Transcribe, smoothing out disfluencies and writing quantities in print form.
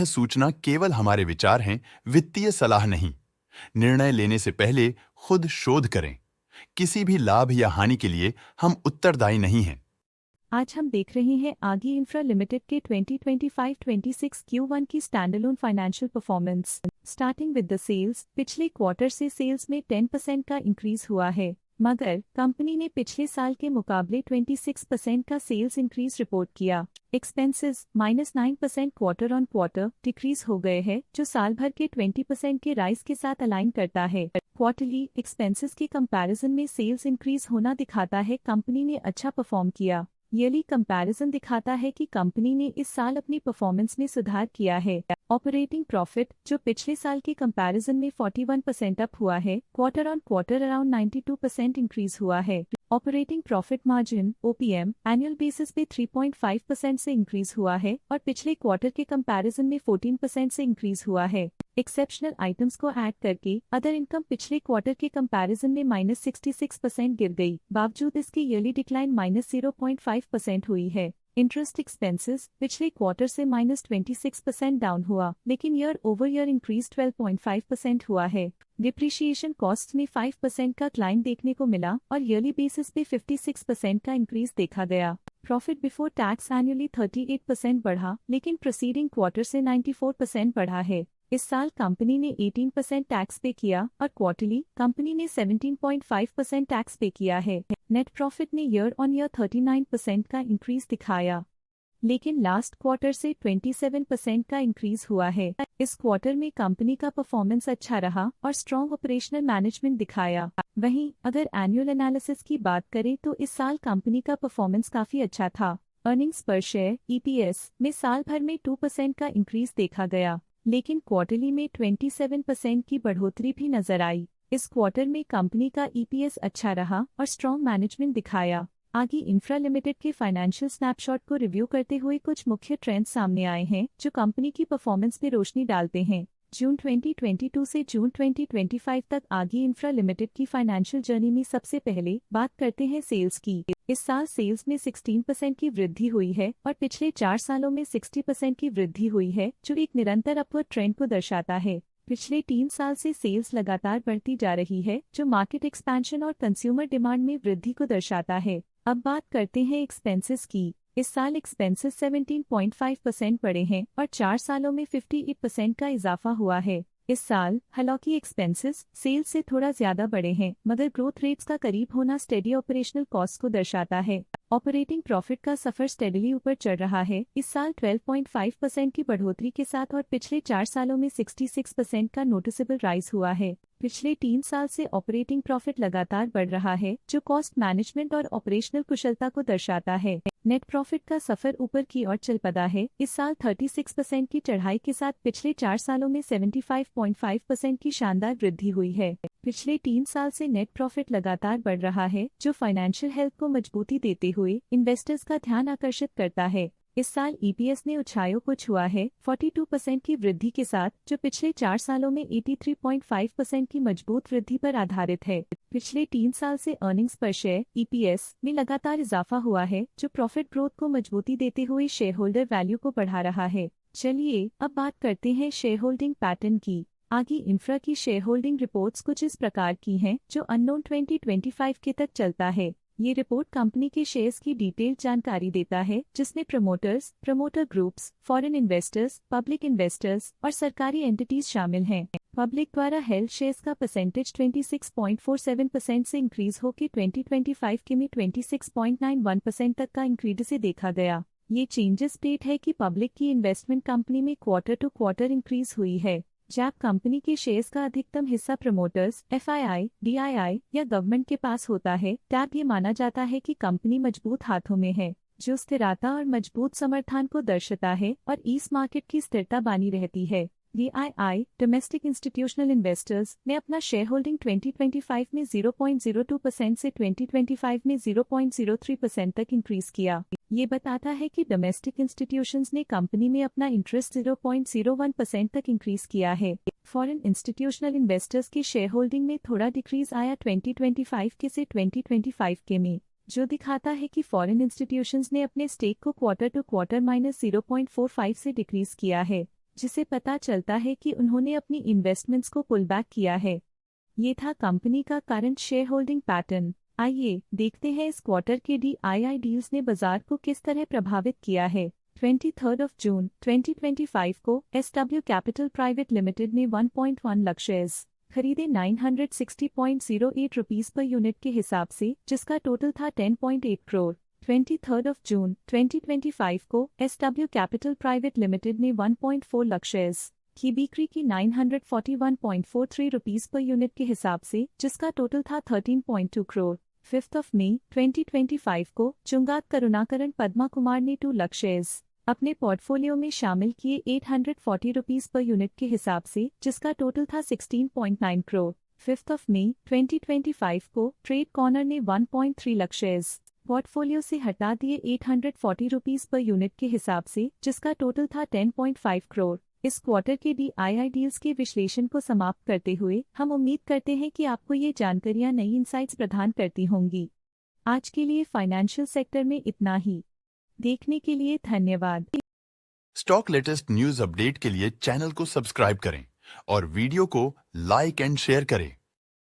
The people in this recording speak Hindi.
सूचना केवल हमारे विचार हैं, वित्तीय सलाह नहीं। निर्णय लेने से पहले खुद शोध करें। किसी भी लाभ या हानि के लिए हम उत्तरदायी नहीं हैं। आज हम देख रहे हैं आगी इंफ्रा लिमिटेड के 2025-26 Q1 की standalone financial performance. Starting with the sales, पिछले क्वार्टर से सेल्स में 10% का इंक्रीज हुआ है, मगर कंपनी ने पिछले साल के मुकाबले 26% का सेल्स इंक्रीज रिपोर्ट किया। Expenses -9% quarter on quarter decrease हो गए हैं, जो साल भर के 20% के राइज के साथ अलाइन करता है। क्वार्टरली एक्सपेंसेस के कंपैरिजन में सेल्स इंक्रीज होना दिखाता है कंपनी ने अच्छा परफॉर्म किया। ईयरली कंपैरिजन दिखाता है कि कंपनी ने इस साल अपनी परफॉर्मेंस में सुधार किया है। ऑपरेटिंग प्रॉफिट, जो पिछले साल के कंपैरिजन में 41% अप हुआ है, quarter on quarter around 92% increase हुआ है। Operating profit margin OPM annual basis पे 3.5% से इंक्रीज हुआ है और पिछले क्वार्टर के कंपैरिजन में 14% से इंक्रीज हुआ है। एक्सेप्शनल आइटम्स को ऐड करके अदर इनकम पिछले क्वार्टर के कंपैरिजन में -66% गिर गई, बावजूद इसकी ईयरली डिक्लाइन -0.5% हुई है। इंटरेस्ट एक्सपेंसेस पिछले क्वार्टर से -26% डाउन हुआ, लेकिन ईयर ओवर ईयर इंक्रीज 12.5% हुआ है। डिप्रिशिएशन कॉस्ट में 5% का क्लाइम देखने को मिला और ईयरली बेसिस पे 56% का इंक्रीज देखा गया। प्रॉफिट बिफोर टैक्स एनुअली 38% बढ़ा, लेकिन प्रीसीडिंग क्वार्टर से 94% बढ़ा है। इस साल कंपनी ने 18% टैक्स पे किया और क्वार्टरली कंपनी ने 17.5% टैक्स पे किया है। नेट प्रॉफिट ने ईयर ऑन ईयर 39% का इंक्रीज दिखाया, लेकिन लास्ट क्वार्टर से 27% का इंक्रीज हुआ है। इस क्वार्टर में कंपनी का परफॉर्मेंस अच्छा रहा और स्ट्रॉन्ग ऑपरेशनल मैनेजमेंट दिखाया। वहीं अगर एनुअल एनालिसिस की बात करें तो इस साल कंपनी का परफॉर्मेंस काफी अच्छा था। अर्निंग्स पर शेयर EPS में साल भर में 2% का इंक्रीज देखा गया, लेकिन क्वार्टरली में 27% की बढ़ोतरी भी नजर आई। इस क्वार्टर में कंपनी का EPS अच्छा रहा और स्ट्रॉन्ग मैनेजमेंट दिखाया। आगे इंफ्रा लिमिटेड के फाइनेंशियल स्नैपशॉट को रिव्यू करते हुए कुछ मुख्य ट्रेंड्स सामने आए हैं जो कंपनी की परफॉर्मेंस पे रोशनी डालते हैं। जून 2022 से जून 2025 तक आगी इंफ्रा लिमिटेड की फाइनेंशियल जर्नी में सबसे पहले बात करते हैं सेल्स की। इस साल सेल्स में 16% की वृद्धि हुई है और पिछले 4 सालों में 60% की वृद्धि हुई है, जो एक निरंतर अपवर्ड ट्रेंड को दर्शाता है। पिछले 3 साल से सेल्स लगातार बढ़ती जा रही है, जो मार्केट एक्सपेंशन और कंज्यूमर डिमांड में वृद्धि को दर्शाता है। अब बात करते हैं एक्सपेंसेस की। इस साल एक्सपेंसेस 17.5% बढ़े हैं और 4 सालों में 58% का इजाफा हुआ है। इस साल हालांकि एक्सपेंसेस सेल्स से थोड़ा ज्यादा बढ़े हैं, मगर ग्रोथ रेट्स का करीब होना स्टेडी ऑपरेशनल कॉस्ट को दर्शाता है। ऑपरेटिंग प्रॉफिट का सफर स्टेडीली ऊपर चढ़ रहा है, इस साल 12.5% की बढ़ोतरी के साथ और पिछले 4 सालों में 66% का नोटिसेबल राइज हुआ है। पिछले 3 साल से ऑपरेटिंग प्रॉफिट लगातार बढ़ रहा है, जो कॉस्ट मैनेजमेंट और ऑपरेशनल कुशलता को दर्शाता है। नेट प्रॉफिट का सफर ऊपर की ओर चल पड़ा है, इस साल 36% की चढ़ाई के साथ पिछले 4 सालों में 75.5% की शानदार वृद्धि हुई है। पिछले 3 साल से नेट प्रॉफिट लगातार बढ़ रहा है, जो फाइनेंशियल हेल्थ को मजबूती देते हुए इन्वेस्टर्स का ध्यान आकर्षित करता है। इस साल EPS ने ऊंचाइयों को छुआ है 42% की वृद्धि के साथ, जो पिछले 4 सालों में 83.5% की मजबूत वृद्धि पर आधारित है। पिछले 3 साल से अर्निंग्स पर शेयर EPS में लगातार इजाफा हुआ है, जो प्रॉफिट ग्रोथ को मजबूती देते हुए शेयर होल्डर वैल्यू को बढ़ा रहा है। चलिए अब बात करते हैं शेयर होल्डिंग पैटर्न की। आगे इंफ्रा की शेयर होल्डिंग रिपोर्ट्स कुछ इस प्रकार की हैं, जो अननोन 2025 के तक चलता है। ये रिपोर्ट कंपनी के शेयर्स की डिटेल्ड जानकारी देता है, जिसमें promoters, promoter groups, foreign investors, public investors और सरकारी एंटिटीज शामिल हैं। पब्लिक द्वारा हेल्ड शेयर्स का परसेंटेज 26.47% से इंक्रीज होकर 2025 के में 26.91% तक का इंक्रीज से देखा गया। ये चेंजेस स्टेट है कि पब्लिक की इन्वेस्टमेंट कंपनी में क्वार्टर टू क्वार्टर इंक्रीज हुई है। जब कंपनी के शेयर्स का अधिकतम हिस्सा प्रमोटर्स, FII, DII या गवर्नमेंट के पास होता है, तब ये माना जाता है कि कंपनी मजबूत हाथों में है, जो स्थिरता और मजबूत समर्थन को दर्शाता है और इस मार्केट की स्थिरता बनी रहती है। DII डोमेस्टिक इंस्टीट्यूशनल इन्वेस्टर्स ने अपना शेयर होल्डिंग 2025 में 0.02% से 2025 में 0.03% तक इंक्रीज किया। ये बताता है कि डोमेस्टिक इंस्टीट्यूशंस ने कंपनी में अपना इंटरेस्ट 0.01% तक इंक्रीज किया है। फॉरेन इंस्टीट्यूशनल इन्वेस्टर्स की शेयर होल्डिंग में थोड़ा डिक्रीज आया 2025 के से 2025 के में, जो दिखाता है कि फॉरेन इंस्टीट्यूशंस ने अपने स्टेक को क्वार्टर टू क्वार्टर -0.45 से डिक्रीज किया है। जिसे पता चलता है कि उन्होंने अपनी इन्वेस्टमेंट्स को पुल बैक किया है। ये था कंपनी का करंट शेयर होल्डिंग पैटर्न। आइए देखते हैं इस क्वार्टर के DII डील्स ने बाजार को किस तरह प्रभावित किया है। 23 जून 2025 को SW कैपिटल प्राइवेट लिमिटेड ने 1.1 लाख शेयर्स खरीदे 960.08 रुपीस पर यूनिट के हिसाब से, जिसका टोटल था 10.8 करोड़। 23 जून 2025 को SW कैपिटल प्राइवेट लिमिटेड ने 1.4 लाख शेयर्स की बिक्री की 941.43 रुपीस पर यूनिट के हिसाब से, जिसका टोटल था 13.2 करोड़। 5 मई 2025 को चुंगात करुणाकरण पद्मा कुमार ने 2 लाख शेयर्स अपने पोर्टफोलियो में शामिल किए 840 रुपीस पर यूनिट के हिसाब से, जिसका टोटल था 16.9 करोड़। 5 मई 2025 को ट्रेड कॉर्नर ने 1.3 लाख शेयर्स पोर्टफोलियो से हटा दिए 840 रुपीस पर यूनिट के हिसाब से, जिसका टोटल था 10.5 करोड़। इस क्वार्टर के DII डील्स के विश्लेषण को समाप्त करते हुए हम उम्मीद करते हैं कि आपको ये जानकारियां नई इंसाइट्स प्रदान करती होंगी। आज के लिए फाइनेंशियल सेक्टर में इतना ही। देखने के लिए धन्यवाद। स्टॉक लेटेस्ट न्यूज अपडेट के लिए चैनल को सब्सक्राइब करें और वीडियो को लाइक एंड शेयर करें।